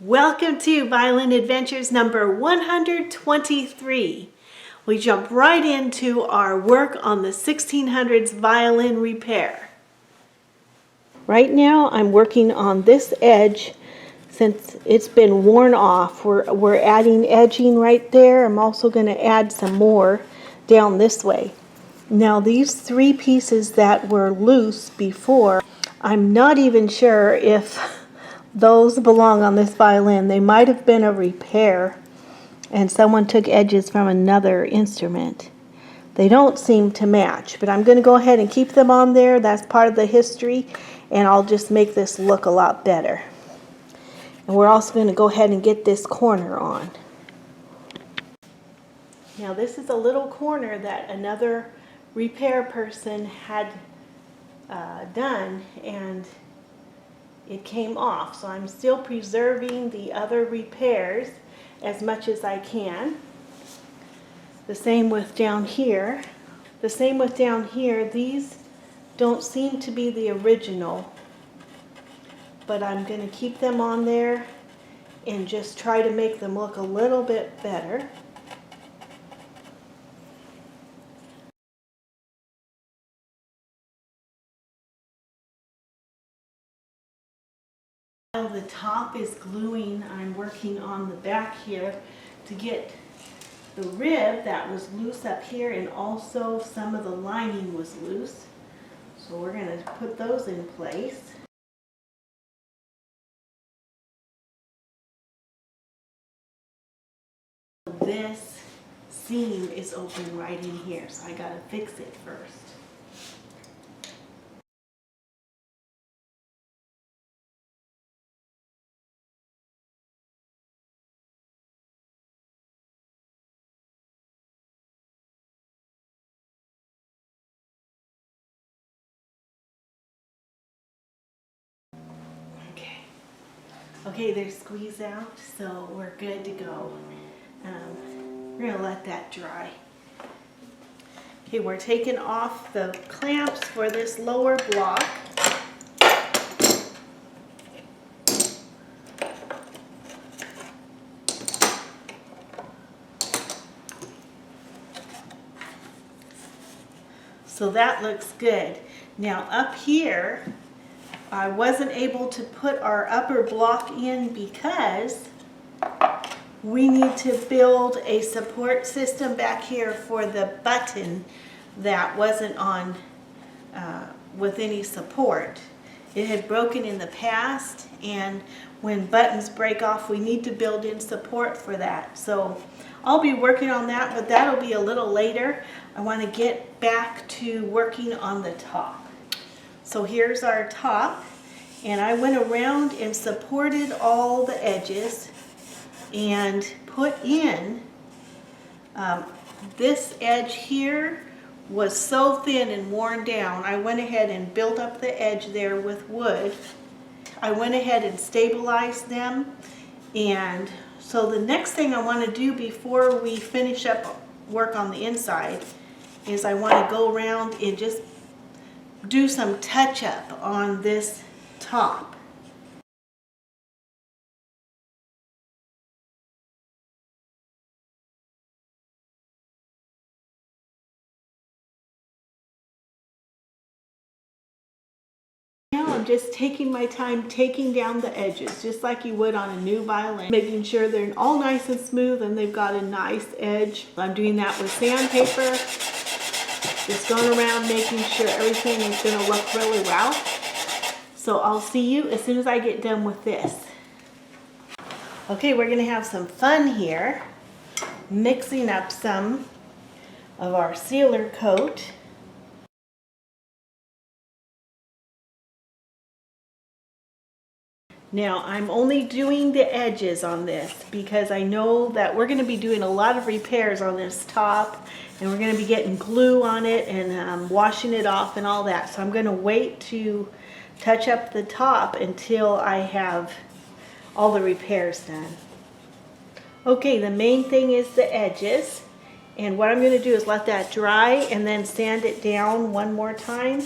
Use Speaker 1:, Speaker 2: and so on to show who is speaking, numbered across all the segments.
Speaker 1: Welcome to Violin Adventures number 123. We jump right into our work on the 1600s violin repair. Right now I'm working on this edge since it's been worn off. We're adding edging right there. I'm also going to add some more down this way. Now these three pieces that were loose before, I'm not even sure if those belong on this violin. They might have been a repair and someone took edges from another instrument. They don't seem to match, but I'm going to go ahead and keep them on there. That's part of the history, and I'll just make this look a lot better. And we're also going to go ahead and get this corner on. Now this is a little corner that another repair person had done, and it came off. So I'm still preserving the other repairs as much as I can. The same with down here. These don't seem to be the original, but I'm going to keep them on there and just try to make them look a little bit better. While the top is gluing, I'm working on the back here to get the rib that was loose up here, and also some of the lining was loose. So we're going to put those in place. This seam is open right in here, so I got to fix it first. Okay, they're squeezed out, so we're good to go. We're going to let that dry. Okay, we're taking off the clamps for this lower block. So that looks good. Now up here, I wasn't able to put our upper block in because we need to build a support system back here for the button that wasn't on with any support. It had broken in the past, and when buttons break off, we need to build in support for that. So I'll be working on that, but that'll be a little later. I want to get back to working on the top. So here's our top, and I went around and supported all the edges and put in this edge here was so thin and worn down. I went ahead and built up the edge there with wood. I went ahead and stabilized them, and so the next thing I want to do before we finish up work on the inside is I want to go around and just do some touch-up on this top. Now I'm just taking my time taking down the edges, just like you would on a new violin, making sure they're all nice and smooth and they've got a nice edge. I'm doing that with sandpaper, just going around making sure everything is going to look really well. So I'll see you as soon as I get done with this. Okay, we're going to have some fun here, mixing up some of our sealer coat. Now I'm only doing the edges on this because I know that we're going to be doing a lot of repairs on this top, and we're going to be getting glue on it and washing it off and all that. So I'm going to wait to touch up the top until I have all the repairs done. Okay, the main thing is the edges, and what I'm going to do is let that dry and then sand it down one more time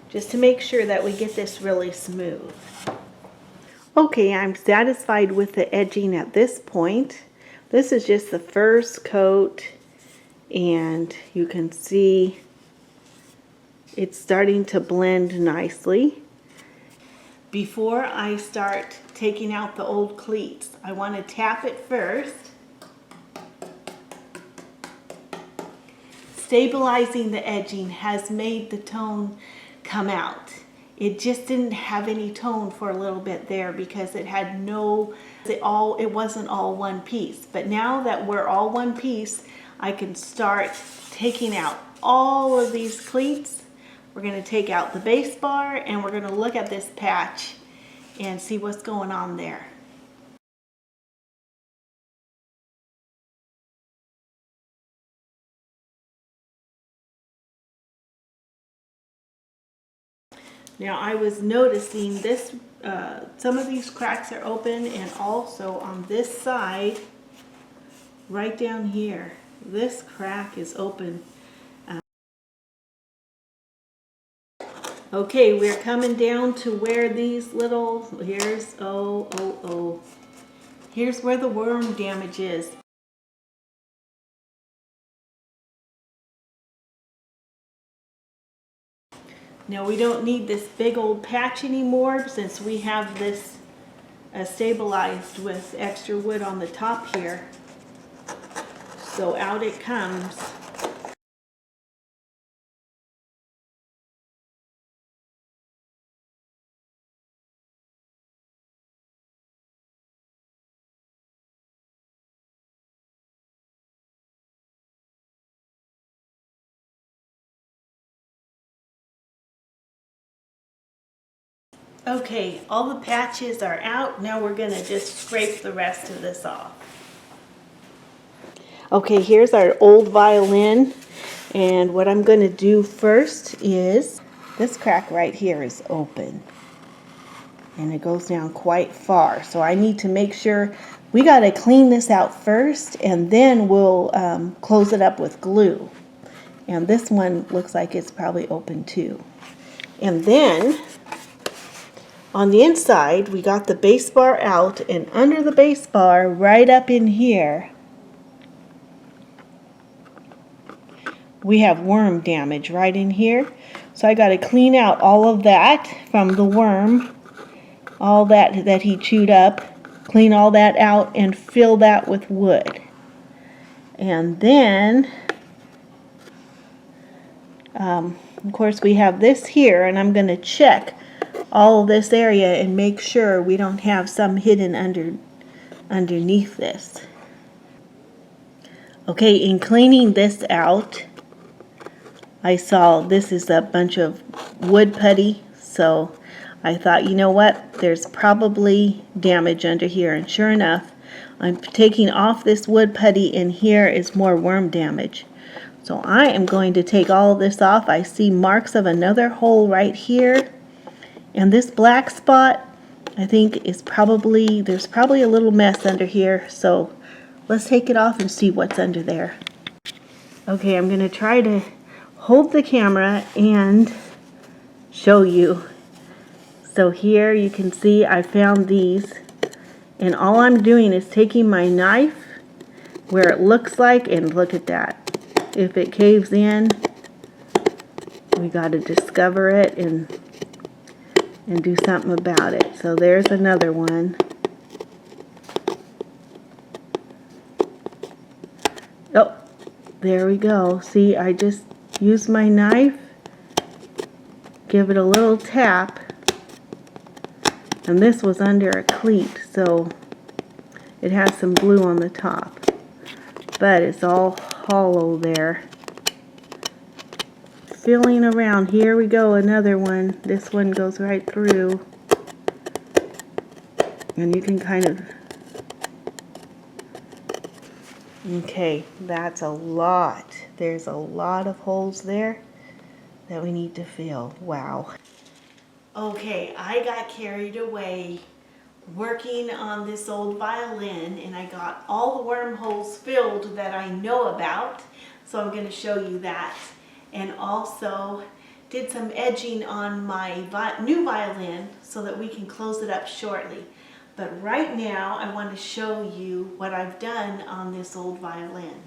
Speaker 1: just to make sure that we get this really smooth. Okay, I'm satisfied with the edging at this point. This is just the first coat, and you can see it's starting to blend nicely. Before I start taking out the old cleats, I want to tap it first. Stabilizing the edging has made the tone come out. It just didn't have any tone for a little bit there because it had it wasn't all one piece. But now that we're all one piece, I can start taking out all of these cleats. We're going to take out the base bar and we're going to look at this patch and see what's going on there. Now I was noticing this, some of these cracks are open, and also on this side, right down here, this crack is open. Okay, we're coming down to where these little, here's where the worm damage is. Now we don't need this big old patch anymore since we have this stabilized with extra wood on the top here. So out it comes. Okay, all the patches are out. Now we're going to just scrape the rest of this off. Okay, here's our old violin, and what I'm going to do first is this crack right here is open and it goes down quite far, so I need to make sure we got to clean this out first, and then we'll close it up with glue. And this one looks like it's probably open too. And then on the inside, we got the base bar out, and under the base bar, right up in here, we have worm damage right in here. So I got to clean out all of that from the worm, all that he chewed up, clean all that out and fill that with wood. And then, of course, we have this here, and I'm going to check all of this area and make sure we don't have some hidden underneath this. Okay, in cleaning this out, I saw this is a bunch of wood putty, so I thought, you know what, there's probably damage under here, and sure enough, I'm taking off this wood putty, and here is more worm damage. So I am going to take all of this off. I see marks of another hole right here, and this black spot, I think is there's probably a little mess under here, so let's take it off and see what's under there. Okay, I'm going to try to hold the camera and show you. So here you can see I found these, and all I'm doing is taking my knife where it looks like, and look at that. If it caves in, we got to discover it and do something about it. So there's another one. Oh, there we go. See, I just use my knife, give it a little tap, and this was under a cleat, so it has some glue on the top, but it's all hollow there. Feeling around, here we go, another one. This one goes right through, and you can kind of, okay, that's a lot. There's a lot of holes there that we need to fill. Wow. Okay, I got carried away working on this old violin, and I got all the wormholes filled that I know about, so I'm going to show you that. And also did some edging on my new violin so that we can close it up shortly. But right now I want to show you what I've done on this old violin.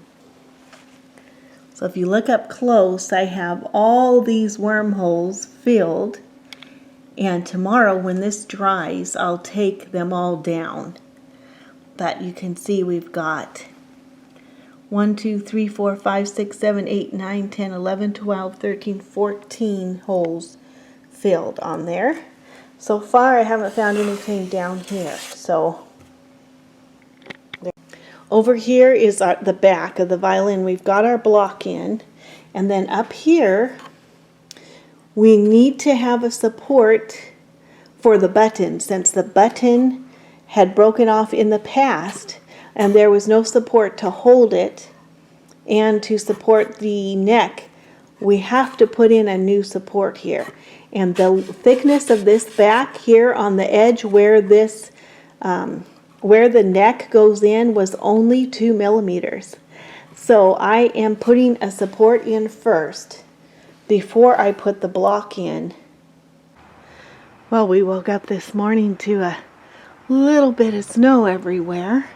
Speaker 1: So if you look up close, I have all these wormholes filled, and tomorrow when this dries, I'll take them all down. But you can see we've got 1, 2, 3, 4, 5, 6, 7, 8, 9, 10, 11, 12, 13, 14 holes filled on there. So far I haven't found anything down here. So over here is the back of the violin. We've got our block in, and then up here we need to have a support for the button, since the button had broken off in the past and there was no support to hold it and to support the neck. We have to put in a new support here, and the thickness of this back here on the edge where this where the neck goes in was only 2 millimeters. So I am putting a support in first before I put the block in. Well, we woke up this morning to a little bit of snow everywhere.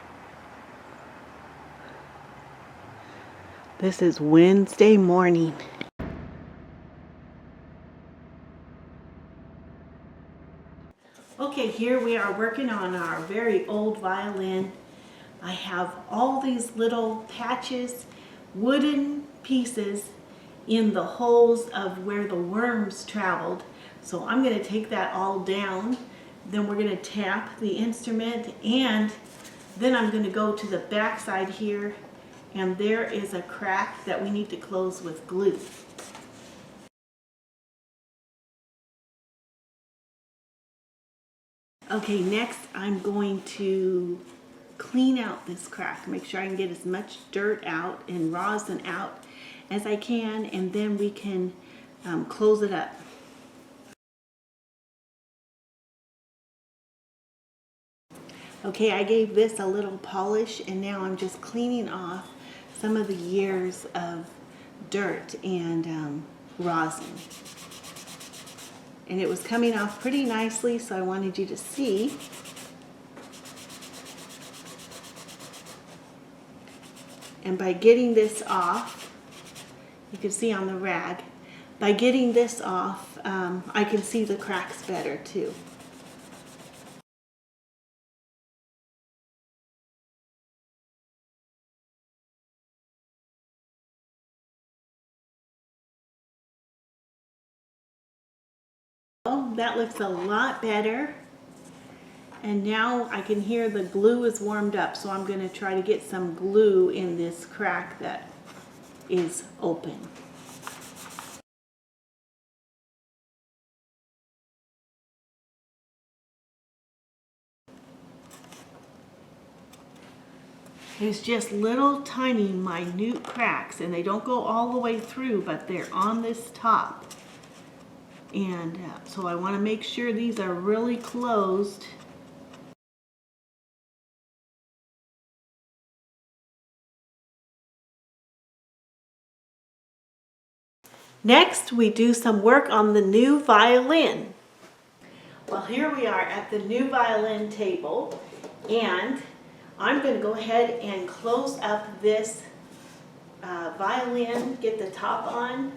Speaker 1: This is Wednesday morning. Okay, here we are working on our very old violin. I have all these little patches, wooden pieces in the holes of where the worms traveled. So I'm going to take that all down. Then we're going to tap the instrument, and then I'm going to go to the back side here, and there is a crack that we need to close with glue. Okay, next I'm going to clean out this crack, make sure I can get as much dirt out and rosin out as I can, and then we can close it up. Okay, I gave this a little polish, and now I'm just cleaning off some of the years of dirt and rosin. And it was coming off pretty nicely, so I wanted you to see. And by getting this off, you can see on the rag, by getting this off, I can see the cracks better too. Oh, that looks a lot better. And now I can hear the glue is warmed up, so I'm going to try to get some glue in this crack that is open. There's just little tiny minute cracks, and they don't go all the way through, but they're on this top. And so I want to make sure these are really closed. Next, we do some work on the new violin. Well, here we are at the new violin table, and I'm going to go ahead and close up this violin, get the top on.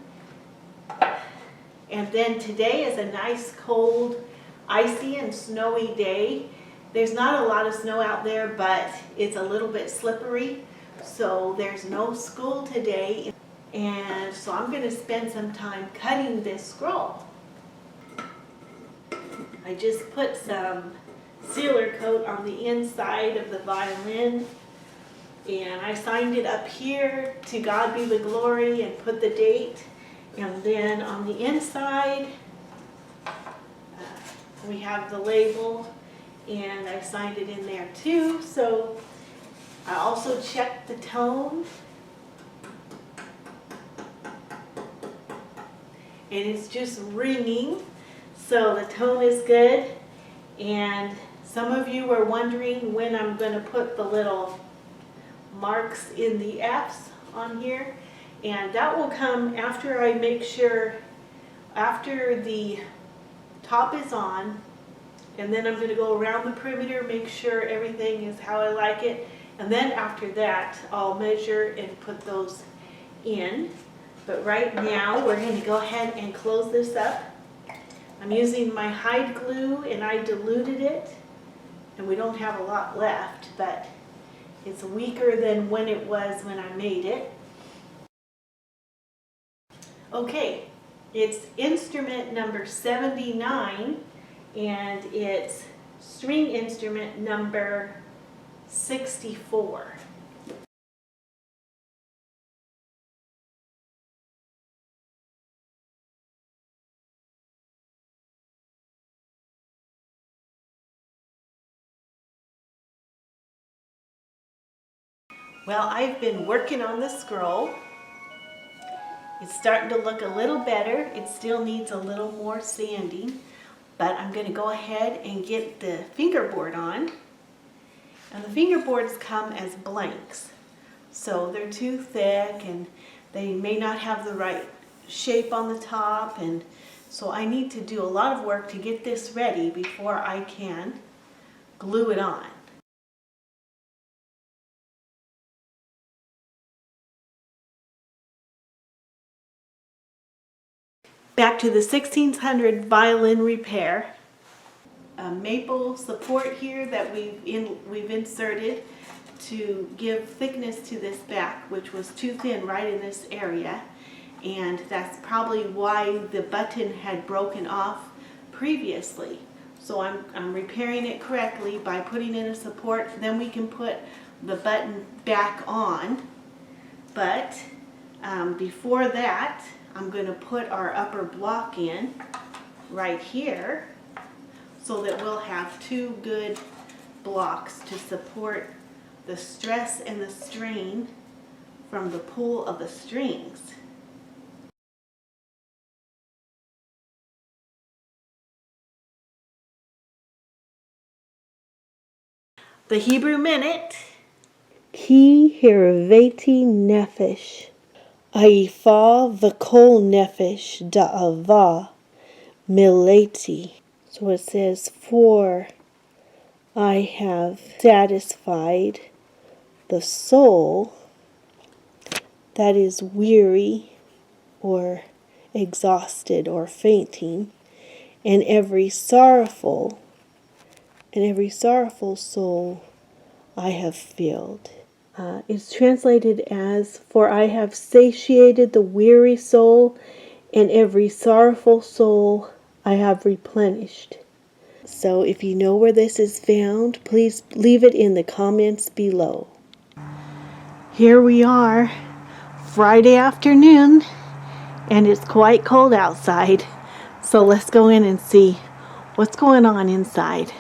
Speaker 1: And then today is a nice cold, icy and snowy day. There's not a lot of snow out there, but it's a little bit slippery. So there's no school today. And so I'm going to spend some time cutting this scroll. I just put some sealer coat on the inside of the violin, and I signed it up here, "To God be the glory," and put the date. And then on the inside, we have the label, and I signed it in there too. So I also checked the tone, and it's just ringing, so the tone is good. And some of you were wondering when I'm going to put the little marks in the F's on here, and that will come after I make sure, after the top is on And then I'm going to go around the perimeter, make sure everything is how I like it. And then after that, I'll measure and put those in. But right now, we're going to go ahead and close this up. I'm using my hide glue and I diluted it. And we don't have a lot left, but it's weaker than when it was when I made it. Okay, it's instrument number 79 and it's string instrument number 64. Well, I've been working on the scroll. It's starting to look a little better. It still needs a little more sanding, but I'm going to go ahead and get the fingerboard on. And the fingerboards come as blanks, so they're too thick and they may not have the right shape on the top, and so I need to do a lot of work to get this ready before I can glue it on. Back to the 1600 violin repair. A maple support here that we've inserted to give thickness to this back, which was too thin right in this area, and that's probably why the button had broken off previously. So I'm repairing it correctly by putting in a support. Then we can put the button back on, but before that, I'm going to put our upper block in right here so that we'll have two good blocks to support the stress and the strain from the pull of the strings. The Hebrew minute. Ki hirveti nefesh. Aifa v'kol nefesh da'ava mileti. So it says, for I have satisfied the soul that is weary or exhausted or fainting, and every sorrowful soul I have filled. It's translated as, for I have satiated the weary soul, and every sorrowful soul I have replenished. So if you know where this is found, please leave it in the comments below. Here we are, Friday afternoon, and it's quite cold outside. So let's go in and see what's going on inside.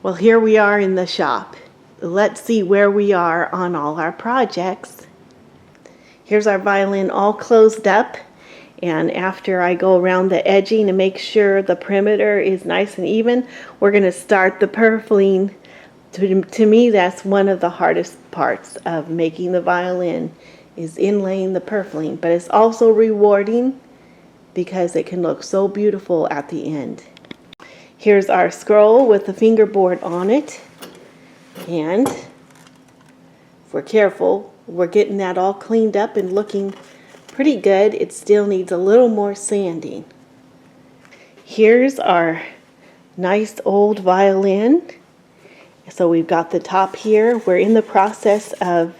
Speaker 1: Well, here we are in the shop. Let's see where we are on all our projects. Here's our violin all closed up, and after I go around the edging and make sure the perimeter is nice and even, we're going to start the purfling. To me, that's one of the hardest parts of making the violin, is inlaying the purfling, but it's also rewarding because it can look so beautiful at the end. Here's our scroll with the fingerboard on it. And if we're careful, we're getting that all cleaned up and looking pretty good. It still needs a little more sanding. Here's our nice old violin. So we've got the top here. We're in the process of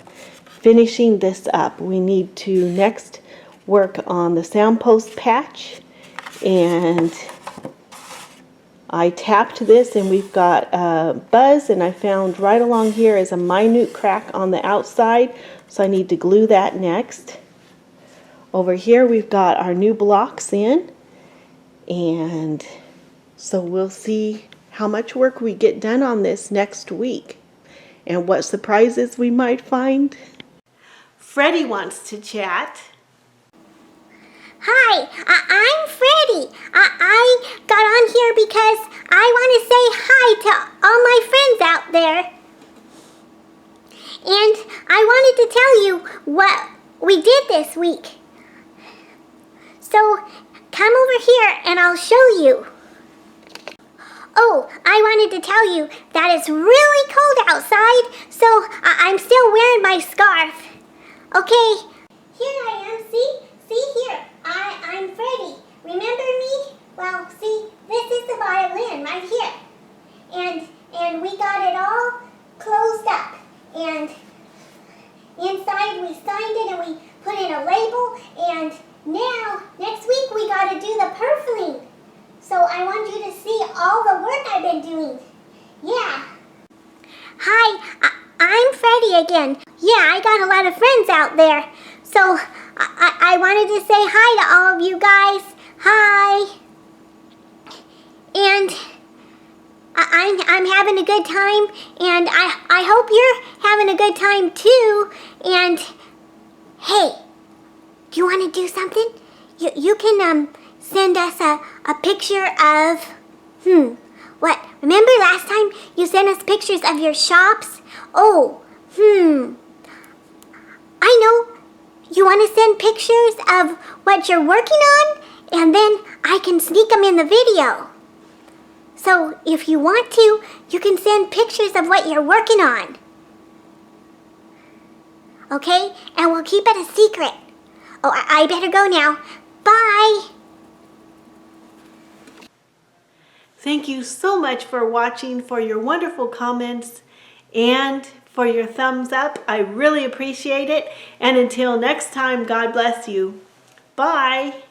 Speaker 1: finishing this up. We need to next work on the sound post patch, and I tapped this and we've got a buzz, and I found right along here is a minute crack on the outside, so I need to glue that next. Over here we've got our new blocks in, and so we'll see how much work we get done on this next week and what surprises we might find. Freddie wants to chat.
Speaker 2: Hi, I'm Freddie. I got on here because I want to say hi to all my friends out there. And I wanted to tell you what we did this week. So come over here and I'll show you. Oh, I wanted to tell you that it's really cold outside, so I'm still wearing my scarf. Okay, here I am, see here, I'm Freddie. Remember me? Well, see, this is the violin right here. And we got it all closed up. And inside we signed it and we put in a label. And now, next week we got to do the purfling. So I want you to see all the work I've been doing. Yeah. Hi, I'm Freddie again. Yeah, I got a lot of friends out there. So I wanted to say hi to all of you guys. Hi. And I'm having a good time, and I hope you're having a good time too. And hey, do you want to do something? You can send us a picture of what? Remember last time you sent us pictures of your shops? Oh, I know. You want to send pictures of what you're working on, and then I can sneak them in the video. So if you want to, you can send pictures of what you're working on. Okay? And we'll keep it a secret. Oh, I better go now. Bye.
Speaker 1: Thank you so much for watching, for your wonderful comments, and for your thumbs up. I really appreciate it. And until next time, God bless you. Bye.